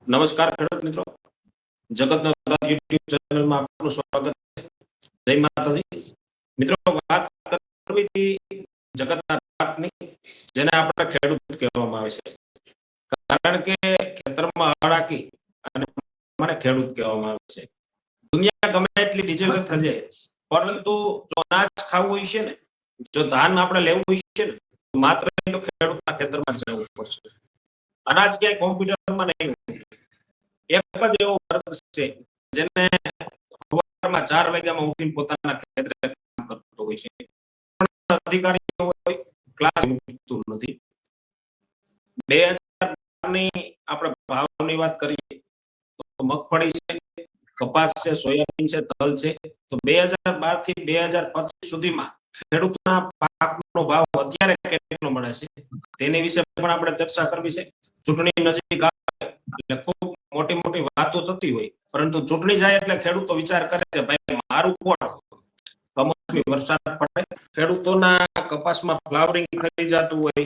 નમસ્કાર ખેડૂત મિત્રો, જગતનો તાત યુટ્યુબ ચેનલમાં આપનું સ્વાગત છે. જય માતાજી. મિત્રો, વાત કરવી હતી જગતના તાતની, જેને આપણે ખેડૂત કહેવામાં આવે છે. કારણ કે ખેતરમાં હળાકી અને મને ખેડૂત કહેવામાં આવે છે. દુનિયા ગમે એટલી ડિજિટલ થઈ જાય, પરંતુ જો અનાજ ખાવું હોય છે ને, જો ધાન આપણે લેવું હોય છે ને, તો માત્ર ખેડૂતના ખેતરમાં જવું પડશે. અનાજ ક્યાંય કોમ્પ્યુટરમાં નહીં. એક જ એવો વર્ગ છે જેને સવારમાં 4 વાગ્યામાં ઉઠીને પોતાના ખેતરે કામ કરતો હોય છે. પણ અધિકારીઓ હોય ક્લાસ મૂકતું નથી. 2012 ની આપણે ભાવની વાત કરીએ તો મગફળી છે, કપાસ છે, સોયાબીન છે, તલ છે. તો 2012 થી 2025 સુધીમાં ખેડૂતના પાકનો ભાવ અત્યારે કેટલો મળે છે તેની વિશે પણ આપણે ચર્ચા કરવી છે. ચૂંટણી નજીક આવે એટલે ખૂબ મોટી મોટી વાતો થતી હોય, પરંતુ ચૂંટણી જાય એટલે ખેડૂતો વિચાર કરે કે ભાઈ મારું કોણ. કમોસમી વરસાદ પડે, ખેડૂતોના કપાસમાં ફ્લાવરિંગ થઈ જતું હોય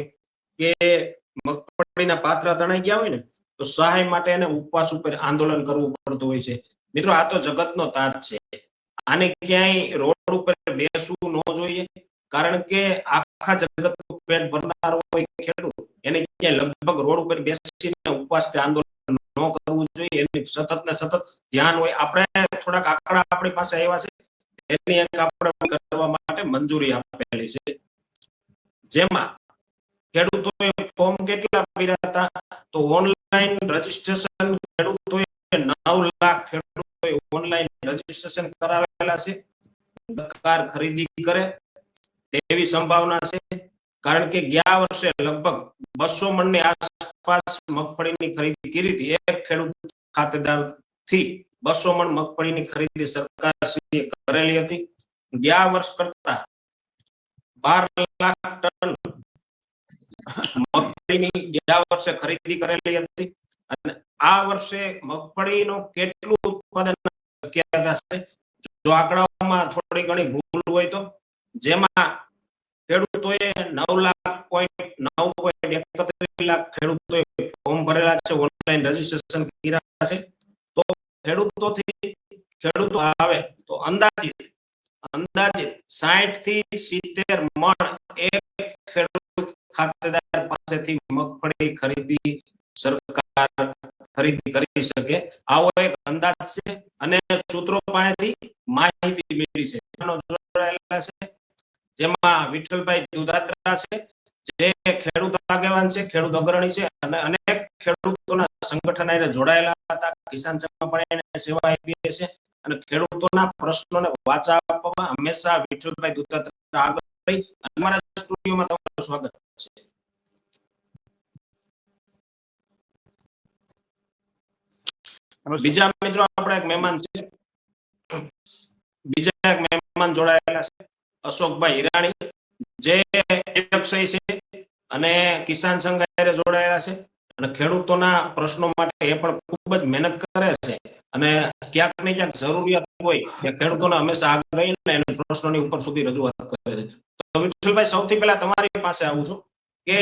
કે મગફળીના પાત્રા તણાઈ ગયા હોય ને, તો સહાય માટે એને ઉપવાસ ઉપર આંદોલન કરવું પડતું હોય છે. મિત્રો, આ તો જગતનો તાત છે. આને ક્યાંય રોડ ઉપર બેસવું ન જોઈએ, કારણ કે આખા જગતનું પેટ ભરનારો હોય ખેડૂત, એને ક્યાંય લગભગ રોડ ઉપર બેસીને ઉપવાસ કે આંદોલન ન કરવું જોઈએ. એની સતત ને સતત ધ્યાન હોય. આપણે થોડાક આંકડા આપણી પાસે આવ્યા છે, એની એક આપણે કરવા માટે મંજૂરી આપેલી છે, જેમાં ખેડૂતોએ ફોર્મ કેટલા ભર્યા હતા, તો ઓનલાઈન રજીસ્ટ્રેશન ખેડૂતોએ 9 લાખ ખેડૂતોએ ઓનલાઈન રજીસ્ટ્રેશન કરાવેલા છે. સરકાર ખરીદી કરે તેવી સંભાવના છે, કારણ કે ગયા વર્ષે લગભગ 200 મણની આસપાસ મગફળીની ખરીદી કરી હતી. એક ખેડૂત ખાતેદાર થી 200 મણ મગફળીની ખરીદી સરકારશ્રીએ કરેલી હતી. ગયા વર્ષ કરતા 12 લાખ ટન મગફળીની ગયા વર્ષે ખરીદી કરેલી હતી. અને આ વર્ષે મગફળીનો કેટલું ઉત્પાદન શક્યતા છે, જો આંકડાઓમાં થોડી ઘણી ભૂલ હોય તો, જેમાં ખેડૂતોએ 9,9.31 લાખ ખેડૂતોએ ફોર્મ ભરેલા છે, ઓનલાઈન રજીસ્ટ્રેશન કર્યા છે. તો ખેડૂતો આવે તો અંદાજિત 60 થી 70 મણ એક ખેડૂત ખાતેદાર પાસેથી મગફળી ખરીદી સરકાર ખરીદી કરી શકે, આવો એક અંદાજ છે. અને સૂત્રો પાસેથી માહિતી મેળવી છે, જેમાં વિઠ્ઠલભાઈ દુધાત્રા છે, જે ખેડૂત આગેવાન છે, ખેડૂત અગ્રણી છે, અને અનેક ખેડૂતોના સંગઠન સાથે જોડાયેલા હતા. કિસાન સંઘમાં પણ એને સેવા આપી છે, અને ખેડૂતોના પ્રશ્નોને વાચા આપવામાં હંમેશા વિઠ્ઠલભાઈ દુધાત્રા આગળ રહી. અમારા સ્ટુડિયોમાં તમારું સ્વાગત છે. બીજા મિત્રો આપણે એક મહેમાન છે, બીજા એક મહેમાન જોડાયેલા છે, અશોકભાઈ હિરાણી, જે અક્ષય છે અને કિસાન સંઘ સાથે જોડાયેલા છે, અને ખેડૂતોના પ્રશ્નો માટે એ પણ ખૂબ જ મહેનત કરે છે. અને ક્યાંક ને ક્યાંક જરૂરિયાત હોય કે ખેડૂતોને હંમેશા આગળ રહીને એને પ્રશ્નોની ઉપર સુધી રજૂઆત કરે છે. તો વિઠ્ઠલભાઈ, સૌથી પહેલા તમારી પાસે આવું છું કે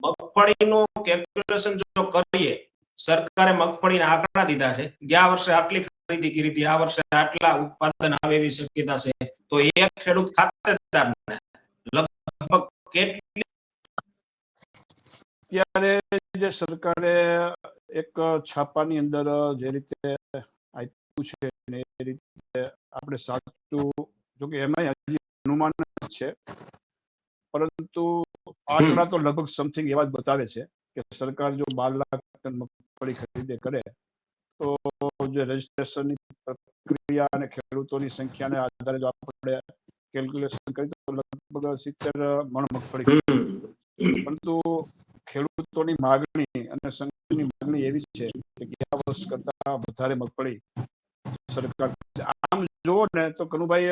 મગફળીનું કેલ્ક્યુલેશન જો કરીએ, સરકારે મગફળીના આંકડા દીધા છે, ગયા વર્ષે આટલી ખરીદી કરી હતી, આ વર્ષે આટલા ઉત્પાદન આવે એવી શક્યતા છે, તો એક ખેડૂત ખાતેદારને લગભગ કેટલી ત્યારે જે સરકારે એક છાપાની અંદર જે રીતે આપ્યું છે એ રીતે આપણે સાચું, જોકે એમાં હજી અનુમાન છે, પરંતુ આંકડા તો લગભગ સમથિંગ એવા જ બતાવે છે કે સરકાર જો 12 લાખ ટન મગફળી ખરીદી કરે તો જે રજીસ્ટ્રેશનની પ્રક્રિયા અને ખેડૂતોની સંખ્યાને આધારે જો આપણે કેલ્ક્યુલેશન કરીએ તો લગભગ 70 મણ મગફળી, પરંતુ ખેડૂતોની માગણી અને સંઘની માગણી એવી છે કે ગયા વર્ષ કરતા વધારે મગફળી સરકાર. આમ જુઓ ને તો કનુભાઈ,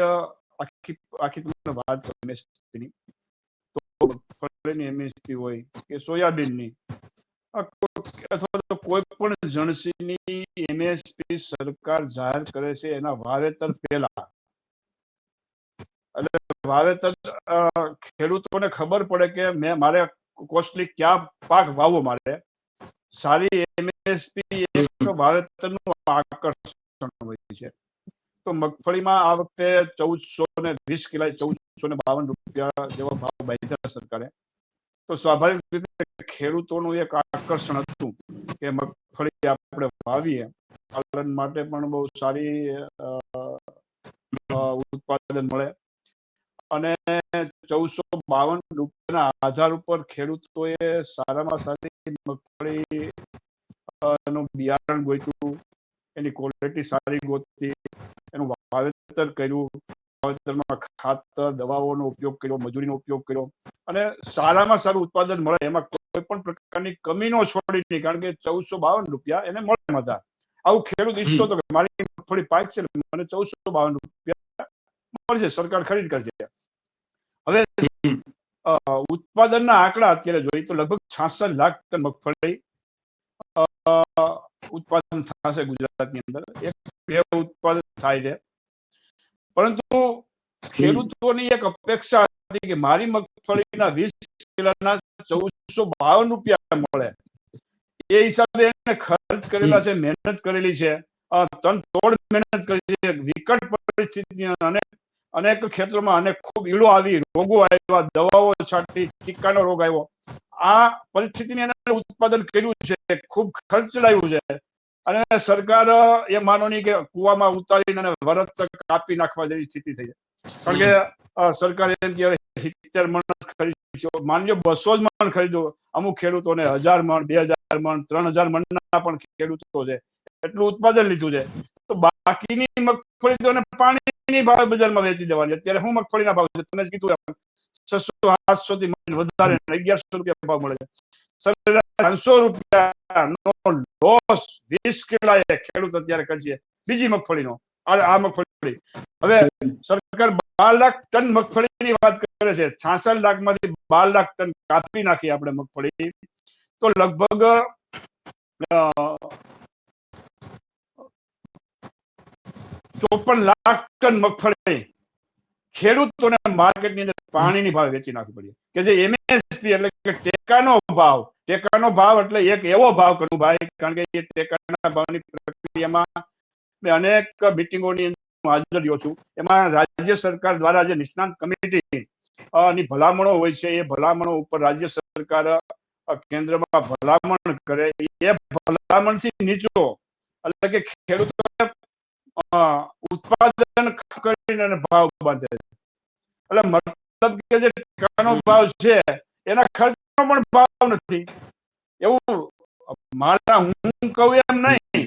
આખી તમને વાત કરી, તો મગફળીની એમએસપી હોય કે સોયાબીનની અથવા તો કોઈ પણ જણસીની એમએસપી સરકાર જાહેર કરે છે એના વાવેતર પહેલા. એટલે વાવેતર ખેડૂતોને ખબર પડે કે મારે કોસ્ટલી ક્યાં પાક વાવવો, મારે સારી એમએસપી એક વાવેતરનું આકર્ષણ હોય છે. તો મગફળીમાં આ વખતે 1420 કિલોએ 1452 રૂપિયા જેવો ભાવ બાંધ્યા સરકારે. તો સ્વાભાવિક રીતે ખેડૂતોનું એક આકર્ષણ હતું કે મગફળી આપણે વાવીએ, પાલન માટે પણ બહુ સારી ઉત્પાદન મળે. અને 1452 રૂપિયાના આધાર ઉપર ખેડૂતોએ સારામાં સારી મગફળી નું બિયારણ ગોત્યું, એની ક્વોલિટી સારી ગોતી, એનું વાવેતર કર્યું, વાવેતરમાં ખાતર દવાઓનો ઉપયોગ કર્યો, મજૂરીનો ઉપયોગ કર્યો અને સારામાં સારું ઉત્પાદન મળે એમાં કોઈ પણ પ્રકારની કમી ન છોડી નહીં, કારણ કે 1452 રૂપિયા એને મળે હતા. આવું ખેડૂત ઈચ્છતો હતો કે મારી મગફળી પાકશે મને 1452 રૂપિયા મળશે, સરકાર ખરીદ કરશે. હવે ઉત્પાદનના આંકડા અત્યારે જોઈએ તો લગભગ 66 લાખ ટન મગફળી ઉત્પાદન થશે ગુજરાતની અંદર. એક ઉત્પાદન થાય છે, પરંતુ ખેડૂતોની એક અપેક્ષા હતી કે મારી મગફળીના 20 કિલોના 1452 રૂપિયા મળે. એ હિસાબે એને ખર્ચ કરેલા છે, મહેનત કરેલી છે, તન તોડ મહેનત કરી છે. વિકટ પરિસ્થિતિ અનેક ક્ષેત્રોમાં અનેક ખૂબ ઈળો આવી, રોગો આવ્યા, દવાઓ છાંટી, ટીકાનો રોગ આવ્યો. આ પરિસ્થિતિની અંદર ઉત્પાદન કર્યું છે, ખૂબ ખર્ચ લાવ્યું છે અને સરકાર એ માનો નહીં કે કુવામાં ઉતારીને અને વરસ કાપી નાખવા જેવી સ્થિતિ થઈ છે. કારણ કે સરકારે 70 મણ ખરીદ્યો, માનજો 200 જ મણ ખરીદો, અમુક ખેડૂતોને 1000 મણ, 2000 મણ, 3000 મણના પણ ખેડૂતો છે, એટલું ઉત્પાદન લીધું છે. તો બાકીની મગફળી તો પાણીની ભાવ બજારમાં વેચી દેવાની. અત્યારે શું મગફળીના ભાવ છે તમે કીધું 600-700 થી વધારે 1100 રૂપિયા ભાવ મળે છે. 500 રૂપિયાનો લોસ 20 કિલોએ ખેડૂત અત્યારે કરશે બીજી મગફળીનો. આ મગફળી હવે સરકાર 12 લાખ ટન મગફળીની વાત કરે છે. 66 લાખમાંથી 12 લાખ ટન કાપી નાખી આપણે મગફળી તો લગભગ 54 લાખ ટન મગફળી ખેડૂતોને માર્કેટની અંદર પાણીની ભાવ વેચી નાખવી પડી, કે જે એમએસપી એટલે કે ટેકાનો ભાવ. ટેકાનો ભાવ એટલે એક એવો ભાવ કરું ભાઈ, કારણ કે એ ટેકાના ભાવની પ્રક્રિયામાં મેં અનેક મિટિંગોની અંદર હાજર રહ્યો છું. એમાં રાજ્ય સરકાર દ્વારા જે નિષ્ણાંત કમિટી ની ભલામણો હોય છે, એ ભલામણો ઉપર રાજ્ય સરકાર કેન્દ્રમાં ભલામણ કરે, એ ભલામણથી નીચો એટલે કે ખેડૂતોને ઉત્પાદન કરીને ભાવ બાંધે છે. એટલે મતલબ કે જે ટેકાનો ભાવ છે એના ખર્ચનો પણ ભાવ નથી. એવું મારા હું કહું એમ નહીં,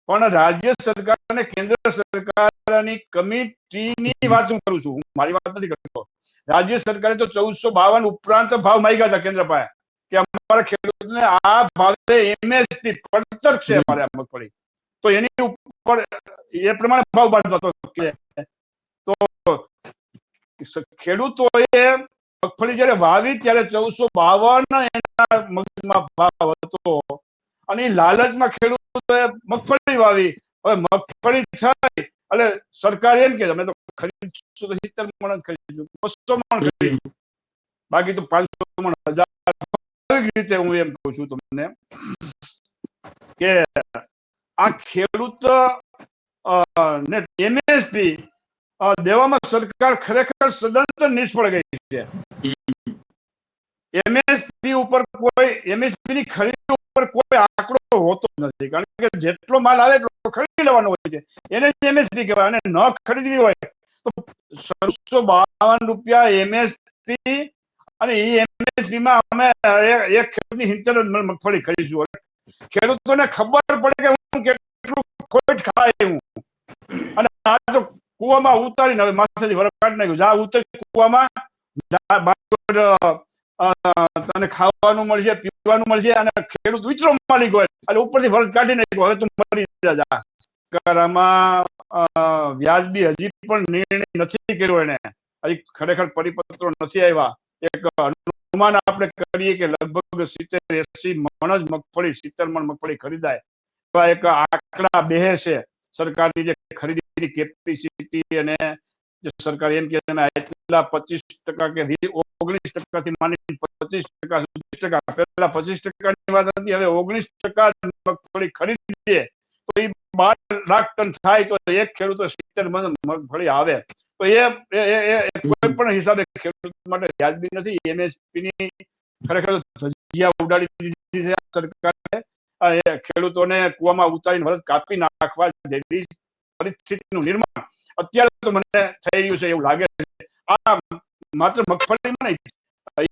પણ રાજ્ય સરકાર અને કેન્દ્ર સરકારની કમિટીની વાત હું કરું છું, હું મારી વાત નથી કરતો. રાજ્ય સરકારે તો 1452 ઉપરાંત ભાવ માંગ્યા હતા કેન્દ્ર પાસે કે અમારા ખેડૂતને આ ભાવે એમએસપી પડતર છે અમારે આ મગફળી, તો એની ઉપર એ પ્રમાણે ભાવ બાંધતો હતો. તો ખેડૂતોએ મગફળી જયારે વાવી ત્યારે 1452 એના મગજમાં ભાવ હતો અને લાલચમાં ખેડૂતોએ મગફળી વાવી. હવે મગફળી થઈ એટલે સરકાર એમ કે અમે તો ખરીદશું તો 70 મણ જ ખરીદશું, 200 મણ ખરીદશું, બાકી તો 500 મણ, 1000. રીતે હું એમ કહું છું તમને કે આ ખેડૂત ને એમએસપી દેવામાં સરકાર ખરેખર સદંતર નિષ્ફળ ગઈ છે. એમએસપી ઉપર એમએસપી ની ખરીદી ઉપર કોઈ આંકડો હોતો નથી, કારણ કે જેટલો માલ આવે એટલો ખરીદી લેવાનો હોય છે, એને જ એમએસપી કહેવાય. અને ન ખરીદવી હોય તો 752 રૂપિયા એમએસપી, અને એ એમએસપી માં અમે એક ખેડૂતની 70 મગફળી ખરીદશું. ખેડૂતોને ખબર પડે કે હું કેટલું ખોટ ખાય હું, અને આ તો કુવામાં ઉતારીને હવે માથેથી વરખ કાઢી નાખ્યું. જા ઉતરી કુવામાં તને ખાવાનું મળશે, પીવાનું મળશે, અને ખેડૂત વિચરો માલિક હોય એટલે ઉપરથી વરખ કાઢી નાખ્યો, હવે તું મરી જા. આમાં વ્યાજબી હજી પણ નિર્ણય નથી કર્યો એને, હજી ખરેખર પરિપત્રો નથી આવ્યા. એક અનુમાન આપણે કરીએ કે લગભગ 70-80 મણ જ મગફળી, 70 મણ મગફળી ખરીદાય એવા એક આંકડા બેસે છે. સરકારની જે ખરીદીની કેપેસિટી અને જે સરકાર એમ કે એટલા 25% કે 19% થી માંડી 25%, 20%, પહેલા 25% ની વાત હતી, હવે 19% મગફળી ખરીદીએ 12 લાખ ટન થાય તો એક ખેડૂતો 70 મણ મગફળી આવે તો એ કોઈ પણ હિસાબે ખેડૂત માટે વ્યાજબી નથી. એમએસપી ની ખરેખર ધજીયા ઉડાડી દીધી છે સરકારે. ખેડૂતોને કુવામાં ઉતારીને વરસ કાપી નાખવા જેવી પરિસ્થિતિનું નિર્માણ અત્યારે તો મને થઈ રહ્યું છે એવું લાગે છે. આ માત્ર મગફળીમાં નહીં,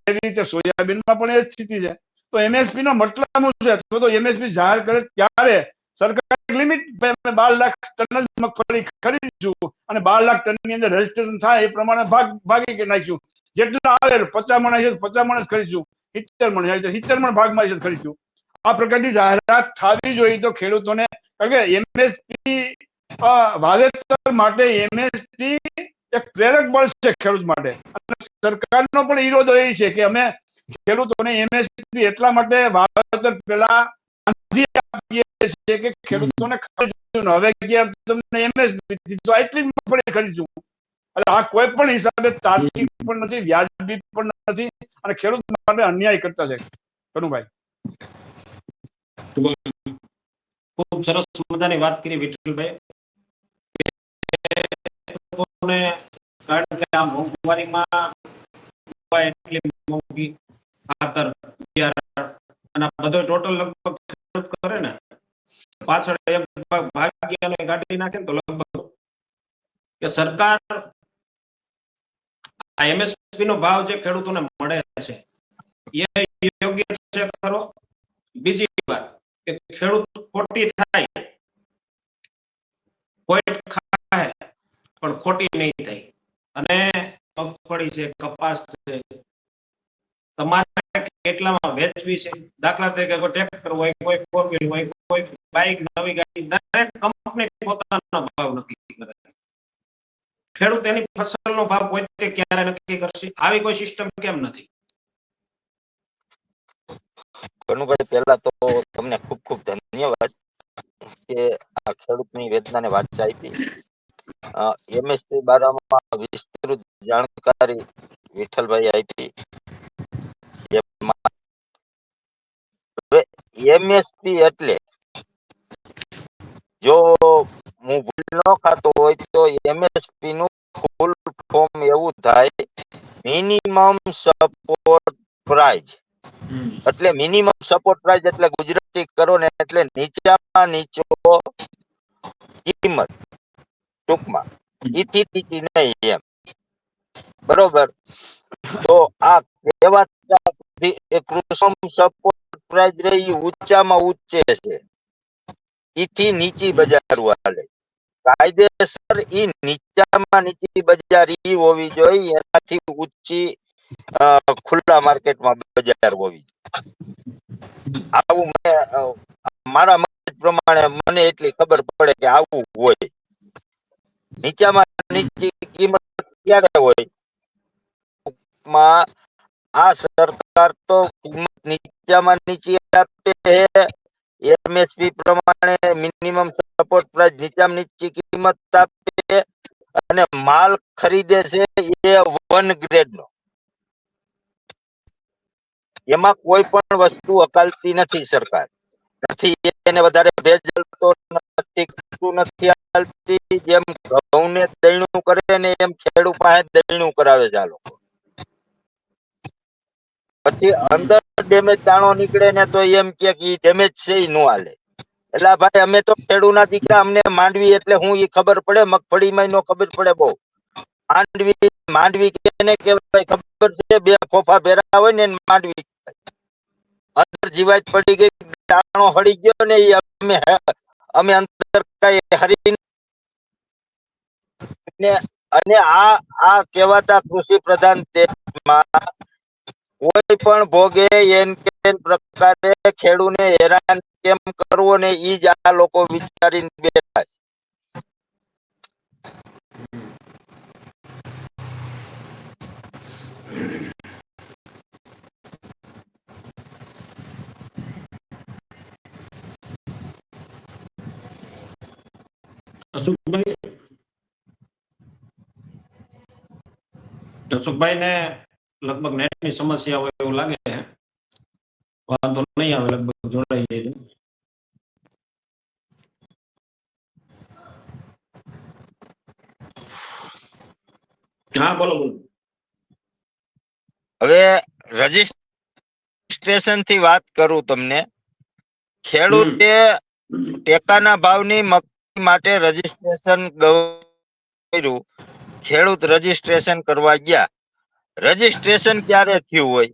એવી રીતે સોયાબીનમાં પણ એ સ્થિતિ છે. તો એમએસપી નો મતલબ શું છે? અથવા તો એમએસપી જાહેર કરે ત્યારે સરકાર લિમિટ 12 લાખ ટન જ મગફળી ખરીદીશું અને 12 લાખ ટન ની અંદર રજીસ્ટ્રેશન થાય એ પ્રમાણે ભાગી કે નાખીશું. જેટલા આવે 50 મણ છે 50 મણ જ ખરીદીશું, 70 મણ છે 70 મણ ભાગમાં છે ખરીદીશું. આ પ્રકારની જાહેરાત થવી જોઈએ તો ખેડૂતોને, કારણ કે એમએસપી વાવેતર માટે એમએસપી એક પ્રેરક બળ છે ખેડૂત માટે. અને સરકારનો પણ ઈરાદો એ છે કે અમે ખેડૂતોને એમએસપી એટલા માટે વાવેતર પહેલા આપીએ છીએ કે ખેડૂતોને ખરીદવું. હવે તમને એમએસપી તો એટલી જ મગફળી ખરીદશું. એટલે આ કોઈ પણ હિસાબે તાર્કિક પણ નથી, વ્યાજબી પણ નથી અને ખેડૂત માટે અન્યાય કરતા છે. કનુભાઈ, ખૂબ સરસ મજાની વાત કરી વિઠ્ઠલભાઈ. કારણ કે આ મોંઘવારીમાં એટલી મોંઘી ખાતર અને બધો ટોટલ લગભગ ખેડૂત કરે ને પાછળ એક ભાગ્યનો ગાડી નાખે તો લગભગ કે સરકાર આ એમએસપી નો ભાવ જે ખેડૂતોને મળે છે એ યોગ્ય છે ખરો? બીજી વાત કે ખેડૂત ખોટી થાય, કોઈ ખાય પણ ખોટી નહીં થાય. અને મગફળી છે, કપાસ છે, તમારે કેટલામાં વેચવી છે? દાખલા તરીકે કોઈ ટ્રેક્ટર હોય, કોઈ ફોર વ્હીલ હોય, કોઈ બાઇક, નવી ગાડી, દરેક કંપની પોતાનો ભાવ નક્કી કરે. ખેડૂત એની ફસલનો ભાવ પોતે ક્યારે નક્કી કરશે? આવી કોઈ સિસ્ટમ કેમ નથી? કનુભાઈ, પહેલા તો તમને ખૂબ ખૂબ ધન્યવાદ કે આ ખેડૂતની વેદનાને વાચા આપી. એમએસપી બારામાં વિસ્તૃત જાણકારી વિઠ્ઠલભાઈ આપી. એમએસપી એટલે, જો હું ભૂલ ન ખાતો હોય તો એમએસપી નું ફૂલ ફોર્મ એવું થાય, મિનિમમ સપોર્ટ પ્રાઇસ. એટલે મિનિમમ સપોર્ટ પ્રાઇસ એટલે ગુજરાતી કરો ને એટલે નીચામાં નીચો કિંમત, ટૂંકમાં ઈથી નીચી નહીં એમ. બરોબર? તો આ કહેવાતા સપોર્ટ પ્રાઇસ રહી ઊંચામાં ઊંચે છે, ઈથી નીચી બજાર હાલે. કાયદેસર ઈ નીચામાં નીચી બજાર ઈ હોવી જોઈએ, એનાથી ઊંચી ખુલ્લા માર્કેટમાં બજાર હોવી. આવું મારા મત પ્રમાણે મને એટલી ખબર પડે કે આવું હોય. નીચામાં નીચી કિંમત ક્યારે હોય? આ સરકાર તો કિંમત નીચામાં નીચી આપે છે, એમએસપી પ્રમાણે મિનિમમ સપોર્ટ પ્રાઇસ નીચામાં નીચી કિંમત આપે અને માલ ખરીદે છે એ 1 ગ્રેડ નો. એમાં કોઈ પણ વસ્તુ અકાલતી નથી સરકાર. નથી એને વધારે ભેજાલ તો નથી આલતી. જેમ ઘઉંને દયણું કરે ને એમ ખેડૂત પાસે દયણું કરાવે છે આ લોકો. પછી અંદર ડેમેજ દાણો નીકળે ને તો એમ કે ઈ ડેમેજ છે ઈ નો હાલે. એટલે ભાઈ અમે તો ખેડૂતના દીકરા, અમને માંડવી એટલે હું ઈ ખબર પડે, મગફળીમાં નો ખબર પડે બહુ. માંડવી કેને કહેવાય ખબર છે? 2 ખોફા ભેરા હોય ને માંડવી અંદર જીવાત પડી ગઈ, દાણો હળી ગયો ને ઈ અમે અંદર કઈ હરી અને આ કહેવાતા કૃષિ પ્રધાન દેશમાં કોઈ પણ ભોગે એન પ્રકારે ખેડૂને હેરાન કેમ કરવો ને ઈ જ આ લોકો વિચારીને બેઠા છે. ધનસુખભાઈ ને લગભગ નેટની સમસ્યા હોય એવું લાગે છે. વાંધો નહીં આવે, લગભગ જોડાઈ જાય. હા બોલો બોલો. હવે રજીસ્ટ્રેશન થી વાત કરું તમને, ખેડૂતે ટેકાના ભાવની મગફળી માટે રજીસ્ટ્રેશન કર્યું. ખેડૂત રજીસ્ટ્રેશન કરવા ગયા, રજીસ્ટ્રેશન ક્યારે થયું હોય?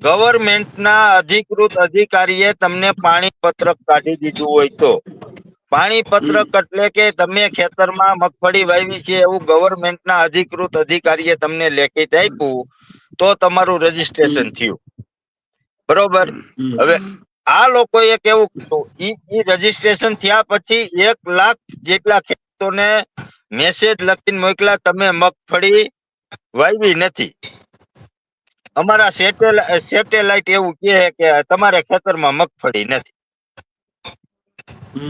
ગવર્મેન્ટના અધિકૃત અધિકારીએ તમને પાણી પત્રક કાઢી દીધું હોય તો. પાણી પત્રક એટલે કે તમે ખેતરમાં મગફળી વાવી છે એવું ગવર્મેન્ટના અધિકૃત અધિકારીએ તમને લેખિત આપ્યું તો તમારું રજીસ્ટ્રેશન થયું, બરોબર. હવે આ લોકોએ કેવું કીધું, ઈ રજીસ્ટ્રેશન થયા પછી 1 લાખ જેટલા ખેડૂતોને મેસેજ લખીને મોકલા, તમે મગફળી વાવી નથી. અમારા સેટેલાઇટ એવું કહે કે તમારે ખેતરમાં મગફળી નથી.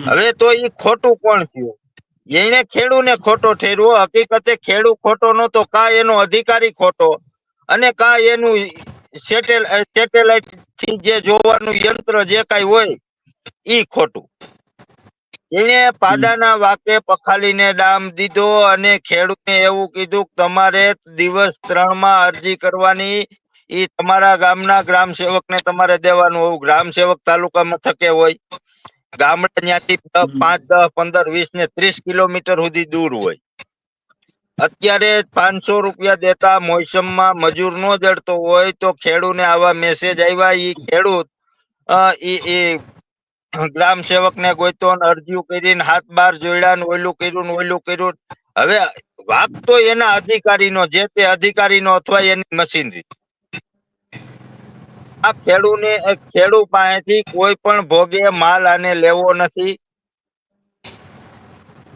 હવે તો ઈ ખોટું કોણ થયું? એને ખેડૂને ખોટો ઠેરવો. હકીકતે ખેડૂ ખોટો નતો, કા એનો અધિકારી ખોટો અને કા એનું સેટેલાઇટ થી જે જોવાનું યંત્ર જે કાંઈ હોય ઈ ખોટું. એને પાડાના વાકે પખાલીને ડામ દીધો અને ખેડૂતને એવું કીધું કે તમારે દિવસ 3 માં અરજી કરવાની, ઈ તમારા ગામના ગ્રામ સેવકને તમારે દેવાનું. હોવું ગ્રામ સેવક તાલુકા મથકે હોય, ગામડે ત્યાંથી 5, 10, 15, 20 ને 30 કિલોમીટર સુધી દૂર હોય. અત્યારે 500 રૂપિયા દેતા મોસમમાં મજૂર નો જડતો હોય તો ખેડૂને આવા મેસેજ આવ્યા. ઈ ખેડૂત ઈ ગ્રામ સેવક ને ગોઈતો, અરજીઓ કરીને 7-12 જોડ્યા, ઓયલું કર્યું. હવે વાક તો એના અધિકારીનો, જે તે અધિકારીનો અથવા એની મશીનરી. આ ખેડૂ પાસેથી કોઈ પણ ભોગે માલ આને લેવો નથી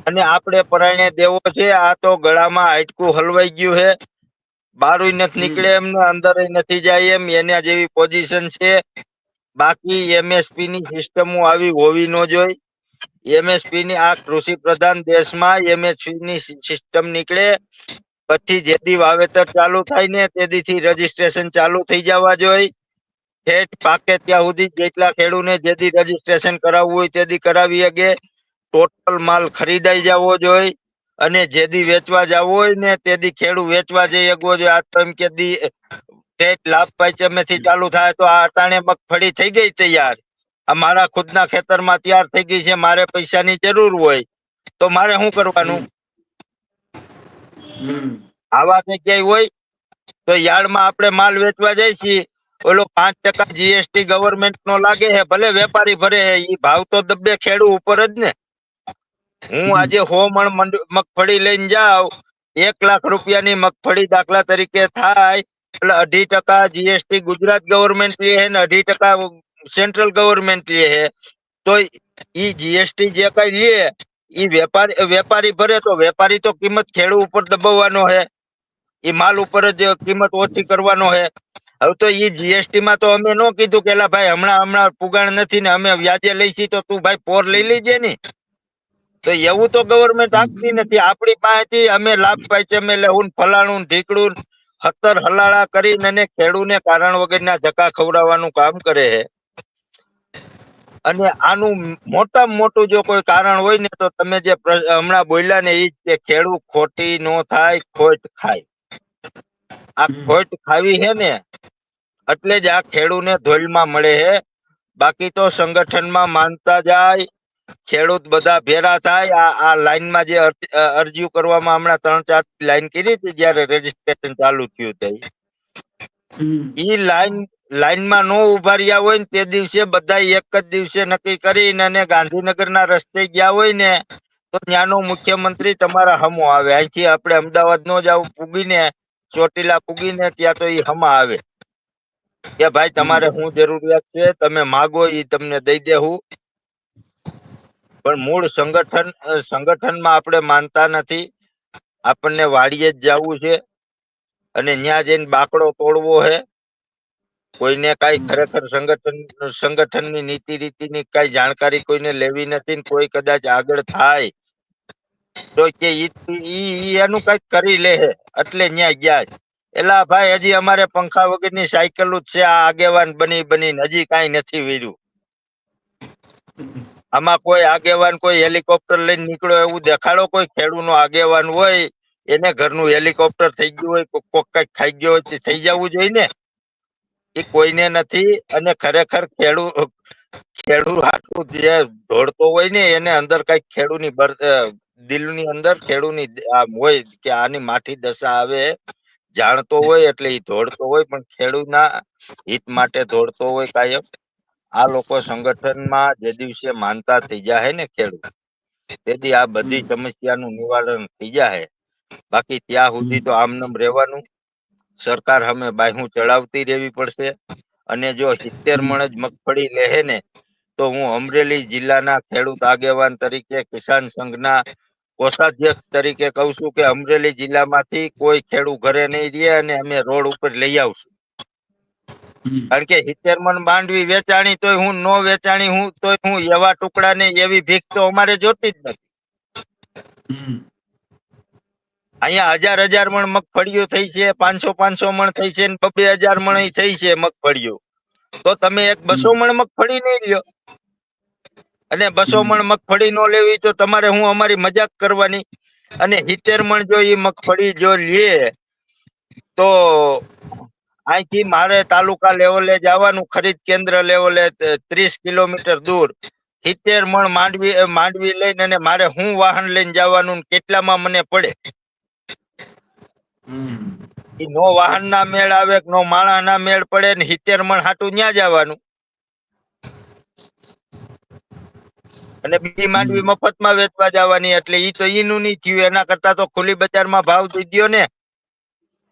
અને આપણે પરાયણે દેવો છે. આ તો ગળામાં હાડકું હલવાઈ ગયું છે, બારું નથી નીકળે એમને, અંદર નથી જાય એમ, એના જેવી પોઝિશન છે. બાકી એમએસપી ની સિસ્ટમો આવી હોવી ન જોઈ. એમએસપી ની આ કૃષિ પ્રધાન દેશમાં એમએસપી ની સિસ્ટમ નીકળે પછી જેથી વાવેતર ચાલુ થાય ને તેથી રજીસ્ટ્રેશન ચાલુ થઈ જવા જોઈએ. ઠેઠ પાકે ત્યાં સુધી જેટલા ખેડૂને જેથી રજીસ્ટ્રેશન કરાવવું હોય તેથી કરાવી શકે. ટોટલ માલ ખરીદાઈ જવો જોઈએ અને જેથી વેચવા જવું હોય ને તેથી ખેડૂત વેચવા જઈ શકવો જોઈએ. આ તો એમ કે લાભ પાંચમે થી ચાલુ થાય તો આ અટાણે મગફળી થઈ ગઈ તૈયાર, આ મારા ખુદના ખેતરમાં તૈયાર થઈ ગઈ છે, મારે પૈસાની જરૂર હોય તો મારે શું કરવાનું? આવા જગ્યાએ હોય તો યાર્ડમાં આપણે માલ વેચવા જાય છીએ, ઓલો 5% જીએસટી ગવર્મેન્ટ નો લાગે છે, ભલે વેપારી ભરે છે, ઈ ભાવ તો દબ્બે ખેડૂ ઉપર જ ને. હું આજે 100 મણ મગફળી લઈને જાઉં, 1 લાખ રૂપિયાની મગફળી દાખલા તરીકે થાય એટલે 2.5% જીએસટી ગુજરાત ગવર્મેન્ટ લે છે ને 2.5% સેન્ટ્રલ ગવર્મેન્ટ લે છે. તો ઈ જીએસટી જે કઈ લે ઈ વેપારી ભરે તો વેપારી તો કિંમત ખેડૂ ઉપર દબાવવાનો છે, ઈ માલ ઉપર જ કિંમત ઓછી કરવાનો છે. હવે તો ઈ જીએસટી માં તો અમે નો કીધું કે ભાઈ હમણાં પુગાણ નથી ને અમે વ્યાજે લઈશી તો તું ભાઈ પોર લઈ લેજે ને. તો એવું તો ગવર્મેન્ટ આપતી નથી. આપણી પાસેથી અમે લાભ પાય છે, અમે લેવું ફલાણું ઢીકડું 17 હલાળા કરીને અને ખેડૂને કારણ વગરના ધક્કા ખવડાવવાનું કામ કરે છે. અને આનું મોટામાં મોટું જો કોઈ કારણ હોય ને તો તમે જે હમણાં બોલ્યા ને ઈ કે ખેડૂત ખોટી નો થાય, ખોટ ખાય. આ ખોટ ખાવી હે ને એટલે જ આ ખેડૂને ધોલમાં મળે છે. બાકી તો સંગઠનમાં માનતા જાય, ખેડૂત બધા ભેરા થાય. આ લાઈનમાં જે અરજીઓ કરવામાં હમણાં 3-4 લાઈન કરી હતી જયારે રજીસ્ટ્રેશન ચાલુ થયું હતું, ઈ લાઈનમાં નો ઉભા રહ્યા હોય ને તે દિવસે બધા એક જ દિવસે નક્કી કરીને અને ગાંધીનગરના રસ્તે ગયા હોય ને તો ત્યાંનો મુખ્યમંત્રી તમારા હમો આવે. અહીંથી આપણે અમદાવાદ નો જ પૂગીને ચોટીલા પૂગીને ત્યાં તો ઈ હમા આવે કે ભાઈ તમારે શું જરૂરિયાત છે, તમે માગો ઈ તમને દઈ દેવું. પણ મૂળ સંગઠનમાં આપણે માનતા નથી. આપણને વાડીએ જ જવું છે અને ત્યાં જઈને બાકડો તોડવો છે. કોઈને કઈ ખરેખર સંગઠનની નીતિ રીતિની કઈ જાણકારી કોઈને લેવી નથી ને કોઈ કદાચ આગળ થાય તો કે ઈ એનું કઈક કરી લે એટલે ન્યા ગયા. એલા ભાઈ હજી અમારે પંખા વગરની સાયકલ જ છે. આ આગેવાન બની હજી કઈ નથી વીર્યું. આમાં કોઈ આગેવાન કોઈ હેલિકોપ્ટર લઈને નીકળ્યો એવું દેખાડો કોઈ ખેડૂત નો આગેવાન હોય એને ઘરનું હેલિકોપ્ટર થઈ ગયું હોય, કોક કઈક ખાઈ ગયો હોય તે થઈ જવું જોઈએ ને. એ કોઈને નથી. અને ખરેખર ખેડૂત હાટું જે દોડતો હોય ને એને અંદર કઈક ખેડૂની દિલની અંદર ખેડૂની આમ હોય કે આની માઠી દશા આવે, જાણતો હોય એટલે એ દોડતો હોય, પણ ખેડૂતના હિત માટે દોડતો હોય કાયમ. આ લોકો સંગઠનમાં જે દિવસે માનતા થઈ જાય ને ખેડૂત, તેથી આ બધી સમસ્યાનું નિવારણ થઈ જાય. બાકી ત્યાં સુધી તો આમનામ રહેવાનું. સરકાર સામે બાહું ચડાવતી રહેવી પડશે. અને જો 70 મણ જ મગફળી લે ને તો હું અમરેલી જિલ્લાના ખેડૂત આગેવાન તરીકે, કિસાન સંઘના કોષાધ્યક્ષ તરીકે કઉ છું કે અમરેલી જિલ્લામાંથી કોઈ ખેડૂત ઘરે નહીં રહે અને અમે રોડ ઉપર લઈ આવશું. કારણ કે 70 મણ માંડવી વેચાણી તોય હું નો વેચાણી હું તોય હું એવા ટુકડા ને એવી ભીખ તો અમારે જોતી જ નથી. અહીંયા 1000 મણ મગફળીઓ થઈ છે, 500 મણ થઈ છે, 2000 મણ થઈ છે મગફળીઓ. તો તમે એક 200 મણ મગફળી નહીં લ્યો. અને 200 મણ મગફળી નો લેવી તો તમારે હું અમારી મજાક કરવાની. અને 70 મણ જો એ મગફળી જો લે તો અહીંથી મારે તાલુકા લેવલે જવાનું, ખરીદ કેન્દ્ર લેવલે 30 કિલોમીટર દૂર 70 મણ માંડવી લઈને અને મારે હું વાહન લઈને જવાનું, કેટલામાં મને પડે? નો વાહન ના મેળ આવે, નો માણા ના મેળ પડે ને 70 મણ હાટું ન્યા જવાનું. અને બીજી માંડવી મફતમાં વેચવા જવાની, એટલે ઈ તો ઈનું નહીં થયું. એના કરતા તો ખુલ્લી બજારમાં ભાવ દઈ દ્યો ને.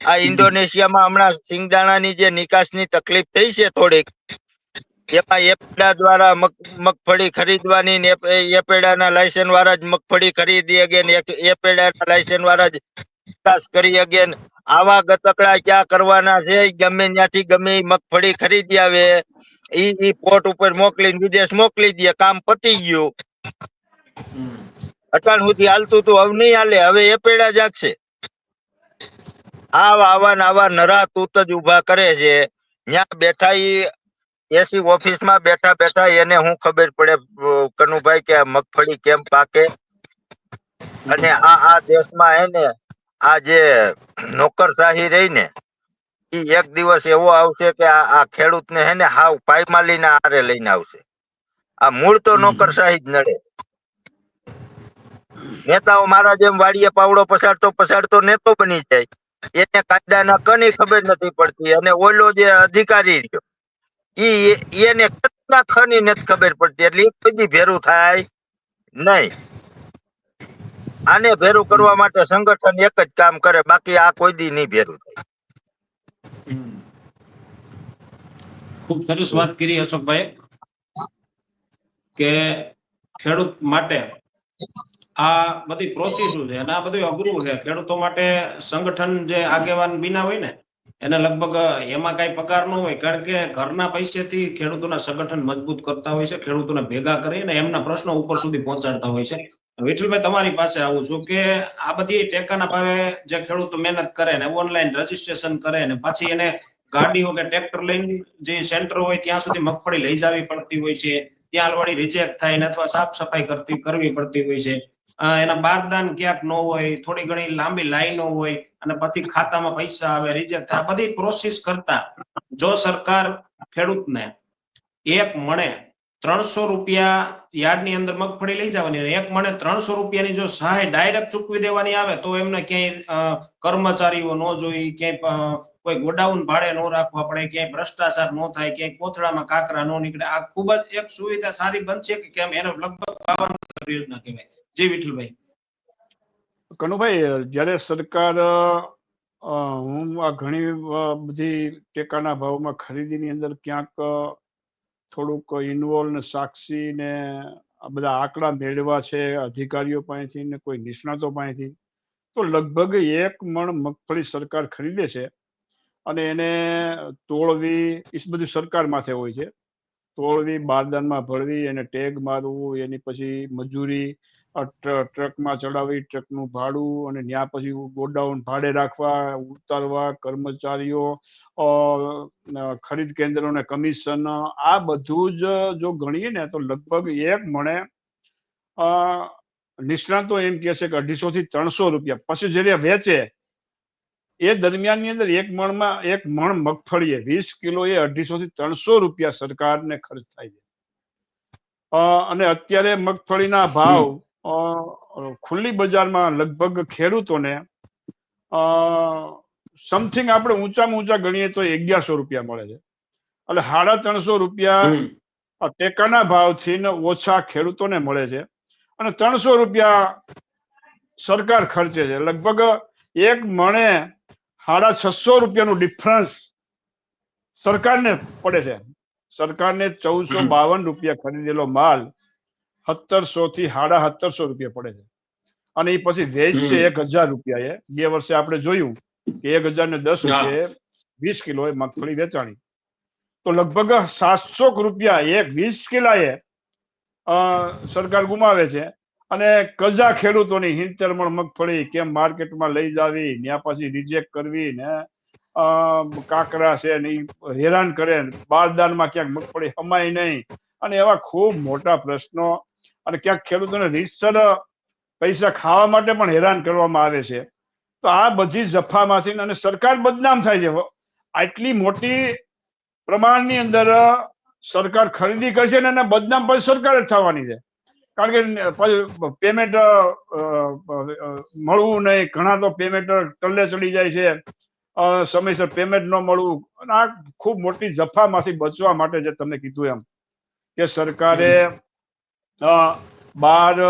આ ઇન્ડોનેશિયામાં હમણાં સિંગદાણાની જે નિકાસની તકલીફ થઈ છે થોડીક, એમાં એપેડા દ્વારા મગફળી ખરીદવાની ને એપેડાના લાયસન્સ વાળા જ મગફળી ખરીદી અગે ને એપેડાના લાયસન્સ વાળા જ નિકાસ કરી અગે. આવા ગતકડા ક્યાં કરવાના છે? ગમે ત્યાંથી ગમે મગફળી ખરીદી આવે, ઈ પોર્ટ ઉપર મોકલીને વિદેશ મોકલી દે, કામ પતી ગયું. અટાણ સુધી હાલતું તું, હવે નહીં હાલે, હવે એપેડા જાગશે. આવા નરા તૂત જ ઉભા કરે છે. ત્યાં બેઠા એસી ઓફિસમાં બેઠા બેઠા એને હું ખબર પડે કનુભાઈ કે મગફળી કેમ પાકે? અને આ દેશમાં હે ને આ જે નોકરશાહી રહી ને, એ એક દિવસ એવો આવશે કે આ ખેડૂતને હે ને હાવ પાયમાલીના આરે લઈને આવશે. આ મૂળ તો નોકરશાહી જ નડે. નેતાઓ મારા જેમ વાડીએ પાવડો પસાડતો નેતો બની જાય. એને કાયદાના કની ખબર નથી પડતી. અને ઓલો જે અધિકારી રહ્યો એને કેટલા ખની નથી ખબર પડતી, એટલે એ કોઈ દી ભેરું થાય નહીં. આને ભેરું કરવા માટે સંગઠન એક જ કામ કરે, બાકી આ કોઈ દી નહીં ભેરું થાય. ખૂબ સરસ વાત કરી અશોકભાઈ કે ખેડૂત માટે આ બધી પ્રોસેસો છે અને આ બધું અઘરું છે. ખેડૂતો માટે સંગઠન જે આગેવાન બિના હોય ને એને લગભગ એમાં કઈ પગાર ન હોય, કારણ કે ઘરના પૈસેથી ખેડૂતોના સંગઠન મજબૂત કરતા હોય છે, ખેડૂતોને ભેગા કરીને એમના પ્રશ્નો ઉપર સુધી પહોંચાડતા હોય છે. વિઠ્ઠલભાઈ, તમારી પાસે આવું છું કે આ બધી ટેકાના ભાવે જે ખેડૂતો મહેનત કરે ને ઓનલાઈન રજીસ્ટ્રેશન કરે ને પછી એને ગાડીઓ કે ટ્રેક્ટર લઈને જે સેન્ટર હોય ત્યાં સુધી મગફળી લઈ જવી પડતી હોય છે, ત્યાં વળી રિજેક્ટ થાય ને અથવા સાફ સફાઈ કરવી પડતી હોય છે. એના બારદાન ક્યાંક ન હોય, થોડી ઘણી લાંબી લાઈનો હોય અને પછી ખાતામાં પૈસા આવે, રિજેક્ટ થાય. બધી પ્રોસેસ કરતા જો સરકાર ખેડૂતને એક મણે 300 રૂપિયા યાર્ડની અંદર મગફળી લઈ જવાની અને એક મણે 300 રૂપિયાની જો સહાય ડાયરેક્ટ ચૂકવી દેવાની આવે તો એમને ક્યાંય કર્મચારીઓ ન જોઈ, ક્યાંય કોઈ ગોડાઉન ભાડે ન રાખવા પડે, ક્યાંય ભ્રષ્ટાચાર ન થાય, ક્યાંય કોથળામાં કાકરા ન નીકળે. આ ખૂબ જ એક સુવિધા સારી બનશે કે કેમ, એનો લગભગ 52 યોજના કહેવાય. જી વિઠ્ઠલભાઈ. કનુભાઈ, જ્યારે સરકાર હું આ ઘણી બધી ટેકાના ભાવમાં ખરીદીની અંદર ક્યાંક થોડુંક ઇન્વોલ્વ ને સાક્ષી ને આ બધા આંકડા મેળવ્યા છે અધિકારીઓ પાસેથી ને કોઈ નિષ્ણાતો પાસેથી, તો લગભગ 1 મણ મગફળી સરકાર ખરીદે છે અને એને તોડવી એ બધું સરકાર માથે હોય છે. તોડવી, બારદાનમાં ભરવી, એને ટેગ મારવું, એની પછી મજૂરી, ટ્રકમાં ચડાવી, ટ્રકનું ભાડું, અને ત્યાં પછી ગોડાઉન ભાડે રાખવા, ઉતારવા, કર્મચારીઓ, ખરીદ કેન્દ્રોને કમિશન, આ બધું જ જો ગણીએ ને તો લગભગ 1 મણે નિષ્ણાંતો એમ કહે છે કે 250 થી 300 રૂપિયા. પછી જ્યારે વેચે એ દરમિયાનની અંદર એક મણ મગફળીએ 20 કિલો એ 250 થી 300 રૂપિયા સરકારને ખર્ચ થાય છે. અને અત્યારે મગફળીના ભાવ ખુલ્લી બજારમાં લગભગ ખેડૂતોને સમથિંગ આપણે ઊંચામાં ઊંચા ગણીએ તો 1100 રૂપિયા મળે છે. એટલે 350 રૂપિયા ટેકાના ભાવથી ઓછા ખેડૂતોને મળે છે અને 300 રૂપિયા સરકાર ખર્ચે છે. લગભગ એક મણે 650 રૂપિયાનું ડિફરન્સ સરકારને પડે છે. સરકારને 1452 રૂપિયા ખરીદેલો માલ 1700 થી 1750 રૂપિયા પડે છે અને એ પછી વેચશે 1000 રૂપિયા. 2 વર્ષે આપણે જોયું કે 1010 રૂપિયા 20 કિલો એ મગફળી વેચાણી, તો લગભગ 700 રૂપિયા એક 20 કિલાએ સરકાર ગુમાવે છે. અને કજા ખેડૂતોની 70 મણ મગફળી કેમ માર્કેટમાં લઈ જાવી, ત્યાં પછી રિજેક્ટ કરવી ને કાકરા છે ને હેરાન કરે, બારદાનમાં ક્યાંક મગફળી હમાય નહીં અને એવા ખૂબ મોટા પ્રશ્નો. અને ક્યાંક ખેડૂતોને રીતસર પૈસા ખાવા માટે પણ હેરાન કરવામાં આવે છે. તો આ બધી જફામાંથી અને સરકાર બદનામ થાય છે. આટલી મોટી પ્રમાણની અંદર સરકાર ખરીદી કરશે ને બદનામ પછી સરકાર જ થવાની છે. કારણ કે પેમેન્ટ મળવું નહીં, ઘણા તો પેમેન્ટ ટલ્લે ચડી જાય છે, સમયસર પેમેન્ટ ન મળવું. અને આ ખૂબ મોટી જફામાંથી બચવા માટે જે તમે કીધું એમ કે સરકારે 12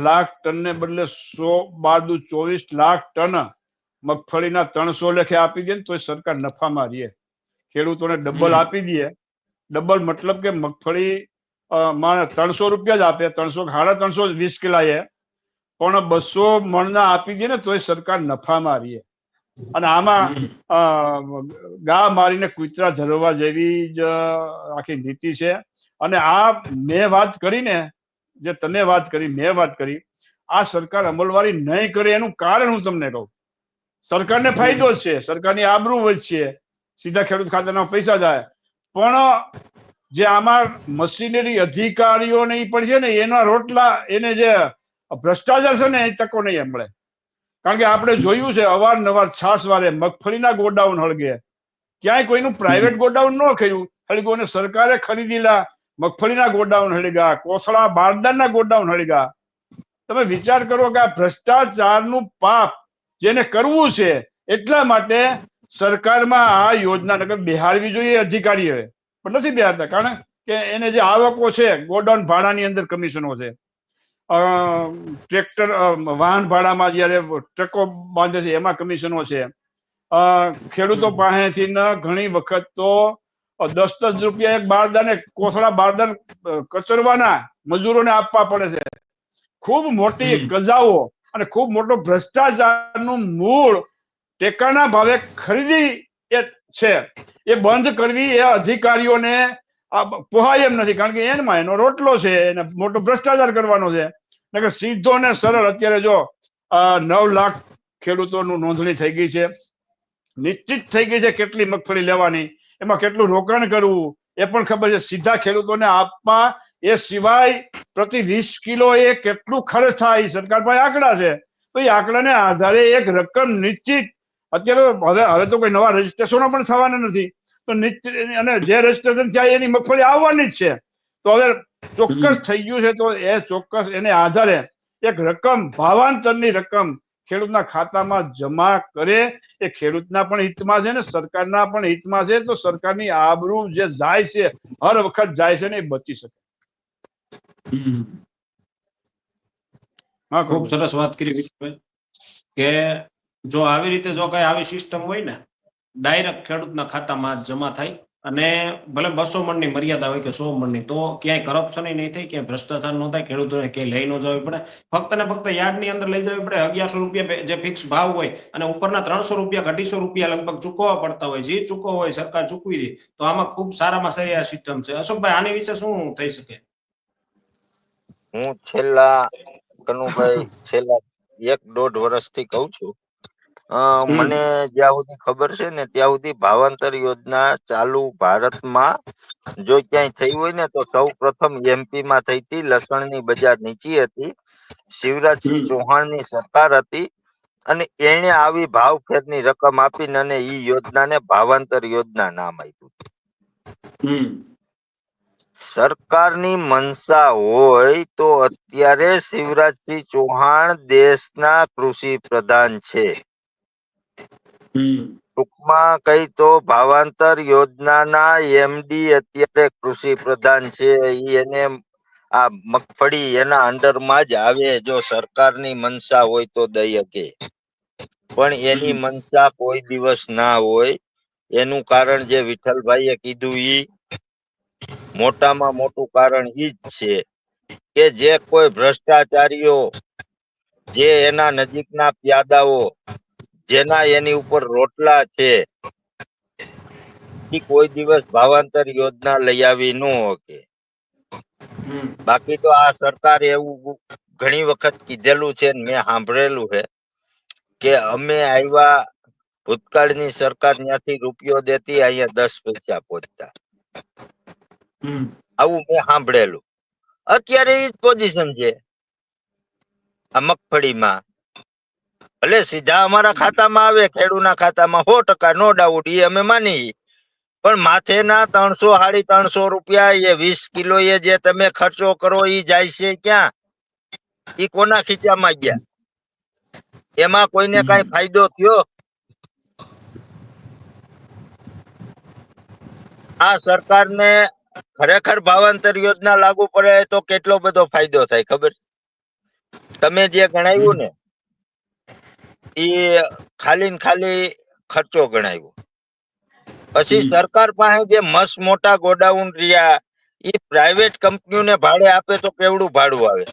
લાખ ટનને બદલે 24 લાખ ટન મગફળીના 300 લેખે આપી દે ને તો સરકાર નફામાં રહીએ. ખેડૂતોને ડબલ આપી દે. ડબલ મતલબ કે મગફળી 300 રૂપિયા જ આપે, 300 20 કિલાએ, પણ 200 મણના આપી દે ને તોય સરકાર નફામાં રહીએ. અને આમાં ગા મારીને કૂતરા ધરવા જેવી જ આખી નીતિ છે. અને આ મેં વાત કરીને, જે તમે વાત કરી, મેં વાત કરી, આ સરકાર અમલવારી નહીં કરે એનું કારણ હું તમને કહું. સરકારને ફાયદો જ છે, સરકારની આબરૂ વધશે, સીધા ખેડૂત ખાતાના પૈસા જાય, પણ જે આમાં મશીનરી અધિકારીઓને પણ છે ને એના રોટલા, એને જે ભ્રષ્ટાચાર છે ને એ તકો નહીં મળે. કારણ કે આપણે જોયું છે અવારનવાર છાસવારે મગફળીના ગોડાઉન હળગે, ક્યાંય કોઈનું પ્રાઇવેટ ગોડાઉન ન ખર્યું હળગ્યું અને સરકારે ખરીદેલા મગફળીના ગોડાઉન હળગ્યા, કોસળા બારદાનના ગોડાઉન હળગ્યા. તમે વિચાર કરો કે આ ભ્રષ્ટાચારનું પાપ જેને કરવું છે એટલા માટે સરકારમાં આ યોજના નગર બિહારવી જોઈએ અધિકારીઓએ, પણ નથી બિહારતા. કારણ કે એને જે આવકો છે, ગોડાઉન ભાડાની અંદર કમિશનો છે, ટ્રેક્ટર વાહન ભાડામાં જયારે ટ્રકો બાંધે છે એમાં કમિશનો છે, ખેડૂતો પાસેથી ઘણી વખત તો 10 રૂપિયા એક બારદાને, કોસળા બારદાન કચરવાના મજૂરોને આપવા પડે છે. ખૂબ મોટી કજાઓ અને ખૂબ મોટો ભ્રષ્ટાચારનું મૂળ ટેકાના ભાવે ખરીદી છે એ બંધ કરવી એ અધિકારીઓને પોહાય એમ નથી. કારણ કે એમાં એનો રોટલો છે, એને મોટો ભ્રષ્ટાચાર કરવાનો છે. સીધો ને સરળ અત્યારે જો 9 લાખ ખેડૂતોનું નોંધણી થઈ ગઈ છે, નિશ્ચિત થઈ ગઈ છે કેટલી મગફળી લેવાની, એમાં કેટલું રોકાણ કરવું એ પણ ખબર છે. સીધા ખેડૂતોને આપવા એ સિવાય પ્રતિ 20 કિલો એ કેટલું ખર્ચ થાય સરકાર પાસે આંકડા છે. તો એ આંકડાને આધારે એક રકમ નિશ્ચિત, અત્યારે હવે તો કોઈ નવા રજીસ્ટ્રેશનો પણ થવાના નથી, તો નિશ્ચિત, અને જે રજીસ્ટ્રેશન થાય એની મગફળી આવવાની જ છે. તો હવે ચોક્કસ થઈ ગયું છે, તો એ ચોક્કસ એને આધારે એક રકમ, ભાવાંતરની રકમ ખેડૂતના ખાતામાં જમા કરે. એ ખેડૂતના પણ હિતમાં છે ને સરકારના પણ હિતમાં છે. તો સરકારની આબરૂ જે જાય છે, હર વખત જાય છે ને, એ બચી શકે. ખૂબ સરસ વાત કરી વિક્રમભાઈ કે જો આવી રીતે જો કઈ આવી સિસ્ટમ હોય ને, ડાયરેક્ટ ખેડૂતના ખાતામાં જમા થાય અને ભલે 200 મણની મર્યાદા હોય કે 100 મણની, તો ક્યાંય કરપ્શન નહીં થાય, ક્યાંય ભ્રષ્ટાચાર ન થાય, ખેડૂતોને ક્યાંય લઈ ન જવી પડે, ફક્ત ને ફક્ત યાર્ડની અંદર લઈ જવી પડે. 1100 રૂપિયા જે ફિક્સ ભાવ હોય અને ઉપરના 300 રૂપિયા 250 રૂપિયા લગભગ ચૂકવવા પડતા હોય, જે ચૂકવવા હોય સરકાર ચૂકવી દે. તો આમાં ખૂબ સારામાં સારી આ સિસ્ટમ છે. અશોકભાઈ, આની વિશે શું થઈ શકે? હું છેલ્લા 1.5 વર્ષથી કહું છું મને જ્યાં સુધી ખબર છે ને ત્યાં સુધી ભાવાંતર યોજના ચાલુ ભારતમાં જો ક્યાંય થઈ હોય ને તો સૌ પ્રથમ એમપી માં થઈ હતી. લસણની બજાર નીચી હતી. શિવરાજસિંહ ચૌહાણની સરકાર હતી અને એને આવી ભાવફેરની રકમ આપીને અને ઈ યોજનાને ભાવાંતર યોજના નામ આપ્યું. સરકારની મનસા હોય તો અત્યારે શિવરાજસિંહ ચૌહાણ દેશના કૃષિ પ્રધાન છે. ટૂંકમાં કઈ તો ભાવાંતર યોજનાના એમડી અત્યારે કૃષિ પ્રધાન છે. એને આ મગફળી એના અંડરમાં જ આવે. જો સરકારની મનસા હોય તો દઈ શકે, પણ એની મનસા કોઈ દિવસ ના હોય. એનું કારણ જે વિઠ્ઠલભાઈએ કીધું ઈ મોટામાં મોટું કારણ ઈ જ છે કે જે કોઈ ભ્રષ્ટાચારીઓ, જે એના નજીકના પ્યાદાઓ, જેના એની ઉપર રોટલા છે, એ કોઈ દિવસ ભાવાંતર યોજના લઈ આવી ન શકે. બાકી તો આ સરકારે એવું ઘણી વખત કીધેલું છે, મેં સાંભળેલું છે કે અમે આવ્યા, ભૂતકાળની સરકાર ત્યાંથી રૂપિયો દેતી, અહીંયા 10 પૈસા પહોંચતા. આવું મેં સાંભળેલું. અત્યારે એ જ પોઝિશન છે આ મગફળીમાં. ભલે સીધા અમારા ખાતામાં આવે, ખેડૂના ખાતામાં 100% નો ડાઉટ, એ અમે માની. પણ માથેના 300 350 રૂપિયા એ 20 કિલો એ જે તમે ખર્ચો કરો એ જાય છે ક્યાં? એ કોના ખીચામાં ગયા? એમાં કોઈને કઈ ફાયદો થયો? આ સરકારને ખરેખર ભાવાંતર યોજના લાગુ પડે તો કેટલો બધો ફાયદો થાય ખબર? તમે જે ગણાવ્યું ને એ ખાલી ને ખાલી ખર્ચો ગણાવ્યો. પછી સરકાર પાસે જે મસ્ત મોટા ગોડાઉન રહ્યા, એ પ્રાઇવેટ કંપનીઓને ભાડે આપે તો કેવડું ભાડું આવે?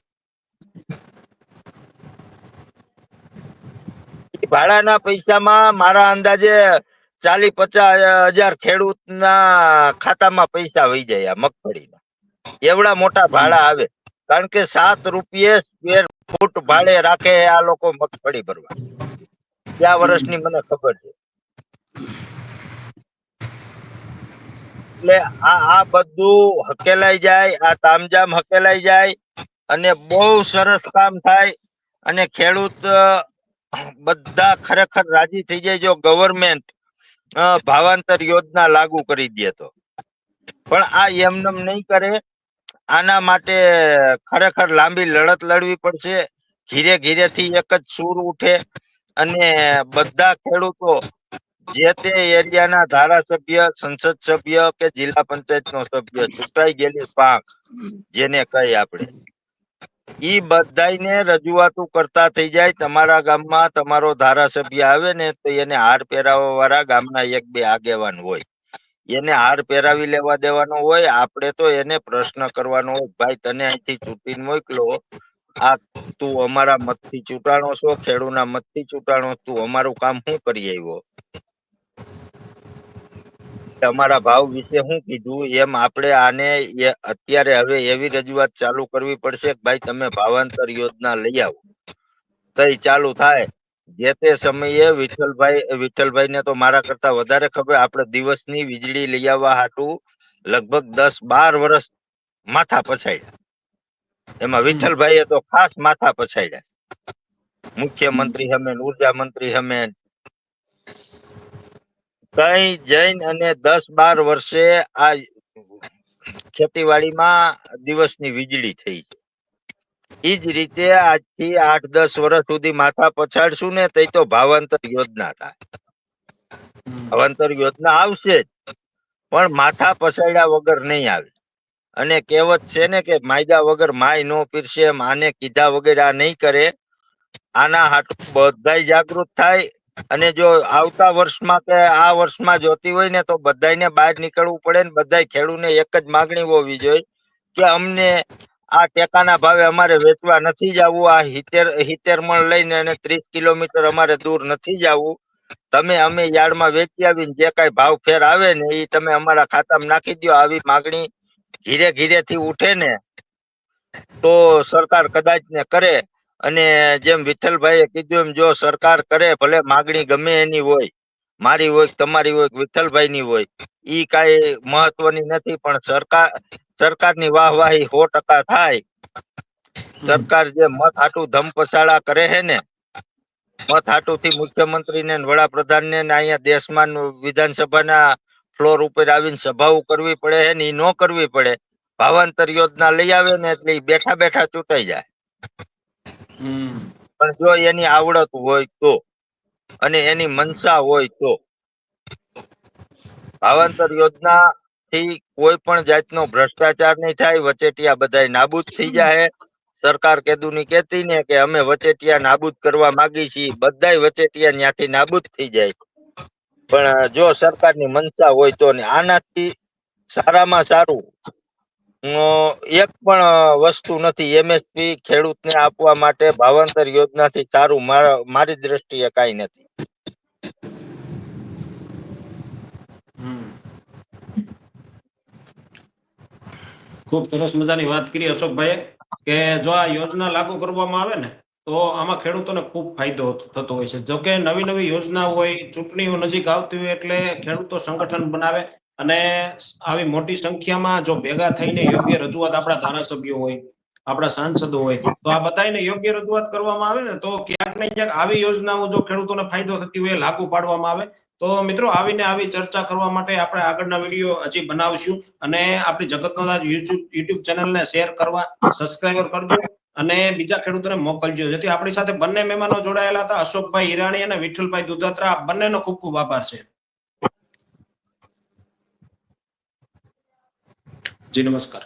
એ ભાડાના પૈસામાં મારા અંદાજે 40-50 હજાર ખેડૂતના ખાતામાં પૈસા વહી જાય આ મગફળીના. એવડા મોટા ભાડા આવે, કારણ કે 7 રૂપિયે સ્ક્વેર ફૂટ ભાડે રાખે આ લોકો મગફળી ભરવા. ક્યાં વર્ષની મને ખબર છે. એટલે આ બધું હકેલાઈ જાય, આ તામજામ હકેલાઈ જાય અને બહુ સરસ કામ થાય અને ખેડૂત બધા ખરેખર રાજી થઈ જાય જો ગવર્મેન્ટ ભાવાંતર યોજના લાગુ કરી દે તો. પણ આ એમનેમ નહીં કરે. આના માટે ખરેખર લાંબી લડત લડવી પડશે. ઘીરે ઘીરે થી એક જ સૂર ઉઠે અને બધા ખેડૂતો જે તે એરિયાના ધારાસભ્ય, સંસદ સભ્ય કે જિલ્લા પંચાયત નો સભ્ય, ચૂંટાઈ ગયેલી પાંખ જેને કહી આપણે, ઈ બધાને રજૂઆતો કરતા થઈ જાય. તમારા ગામમાં તમારો ધારાસભ્ય આવે ને તો એને હાર પહેરાવા વાળા ગામના 1-2 આગેવાન હોય, એને હાર પહેરાવી લેવા દેવાનો હોય. આપણે તો એને પ્રશ્ન કરવાનો હોય, ભાઈ તને અહીંથી ચૂંટીને મોકલો, આ તું અમારા મતથી ચૂંટાણો છો, ખેડૂના મતથી ચૂંટાણો, તું અમારું કામ શું કરી આવ્યો? અમારા ભાવ વિશે શું કીધું? એમ આપણે આને અત્યારે હવે એવી રજૂઆત ચાલુ કરવી પડશે કે ભાઈ તમે ભાવાંતર યોજના લઈ આવો તો ચાલુ થાય. જે તે સમયે વિઠ્ઠલભાઈ ને તો મારા કરતા વધારે ખબર. આપણે દિવસની વીજળી લઈ આવવા હાટું લગભગ 10-12 વર્ષ માથા પછાડ્યા. એમાં વિઠ્ઠલભાઈએ તો ખાસ માથા પછાડ્યા. મુખ્યમંત્રી હમેન, ઉર્જા મંત્રી હમેન, કઈ જૈન અને 10-12 વર્ષે આ ખેતીવાડીમાં દિવસની વીજળી થઈ છે. ઈ જ રીતે આજથી 8-10 વર્ષ સુધી માથા પછાડશું ને તો ભાવાંતર યોજના થાય. ભાવાંતર યોજના આવશે જ, પણ માથા પછાડ્યા વગર નહીં આવે. અને કહેવત છે ને કે માયદા વગર માય નો પીરસે, એમ આને કીધા વગર આ નહીં કરે. આના હાટુ બધાય જાગૃત થાય. અને જો આવતા વર્ષમાં કે આ વર્ષમાં જોતી હોય ને તો બધાને બહાર નીકળવું પડે ને બધાય ખેડૂને એક જ માગણી હોવી જોઈએ કે અમને આ ટેકાના ભાવે અમારે વેચવા નથી જવું. આ 70 મણ લઈને અને 30 કિલોમીટર અમારે દૂર નથી જવું. તમે અમે યાર્ડમાં વેચી આવીને જે કઈ ભાવ ફેર આવે ને એ તમે અમારા ખાતામાં નાખી દો. આવી માગણી ઘીરે ઘીરે થી ઉઠે ને તો સરકાર કદાચ ને કરે. અને જેમ વિઠ્ઠલભાઈએ કીધું એમ જો સરકાર કરે, ભલે માગણી ગમે એની હોય, મારી હોય કે તમારી હોય કે વિઠ્ઠલભાઈની હોય, ઈ કાંઈ મહત્વની નથી. પણ સરકારની વાહવાહી 100% થાય. સરકાર જે મત હાટું ધમપછાડા કરે છે ને, મત હાટુથી મુખ્યમંત્રીને ને વડાપ્રધાનને ને અહીંયા દેશમાં વિધાનસભાના ફ્લોર ઉપર આવીને સભાઓ કરવી પડે છે ને, ઈ ન કરવી પડે. ભાવાંતર યોજના લઈ આવે ને એટલે ઈ બેઠા બેઠા ચૂંટાઈ જાય. પણ જો એની આવડત હોય તો, અને એની મનસા હોય તો, ભાવાંતર યોજના થી કોઈ પણ જાતનો ભ્રષ્ટાચાર નહીં થાય, વચેટિયા બધાય નાબૂદ થઈ જાય. સરકાર કેદુની કહેતી ને કે અમે વચેટિયા નાબૂદ કરવા માંગી છીએ, બધાય વચેટિયા ત્યાંથી નાબૂદ થઈ જાય. પણ જો સરકારની મનસા હોય તો, ને આનાથી સારામાં સારું એક પણ વસ્તુ નથી. MSP ખેડૂતને આપવા માટે ભાવાંતર યોજનાથી સારું મારી દ્રષ્ટિએ કાંઈ નથી. ખૂબ સરસ મજાની વાત કરી અશોકભાઈ કે જો આ યોજના લાગુ કરવામાં આવે ને તો આમાં ખેડૂતોને ખૂબ ફાયદો થતો હોય છે. જોકે નવી નવી યોજના હોય, ચૂંટણીઓ નજીક આવતી હોય એટલે ખેડૂતો સંગઠન બનાવે અને આવી મોટી સંખ્યામાં જો ભેગા થઈને યોગ્ય રજૂઆત આપણા ધારાસભ્યો હોય, આપણા સાંસદો હોય, તો આ બધાને યોગ્ય રજૂઆત કરવામાં આવે ને તો ક્યાંક ને ક્યાંક આવી યોજનાઓ જો ખેડૂતોને ફાયદો થતી હોય લાગુ પાડવામાં આવે તો મિત્રો આવીને આવી ચર્ચા કરવા માટે આપણે આગળના વિડીયો હજી બનાવશું. અને આપણી જગતનો તાજ યુટ્યુબ ચેનલને શેર કરવા, સબસ્ક્રાઇબર કરજો અને બીજા ખેડૂતોને મોકલજો, જેથી આપણી સાથે બંને મહેમાનો જોડાયેલા હતા, અશોકભાઈ હિરાણી અને વિઠ્ઠલભાઈ દુધાત્રા. બંનેનો ખૂબ ખૂબ આભાર છે. જી નમસ્કાર.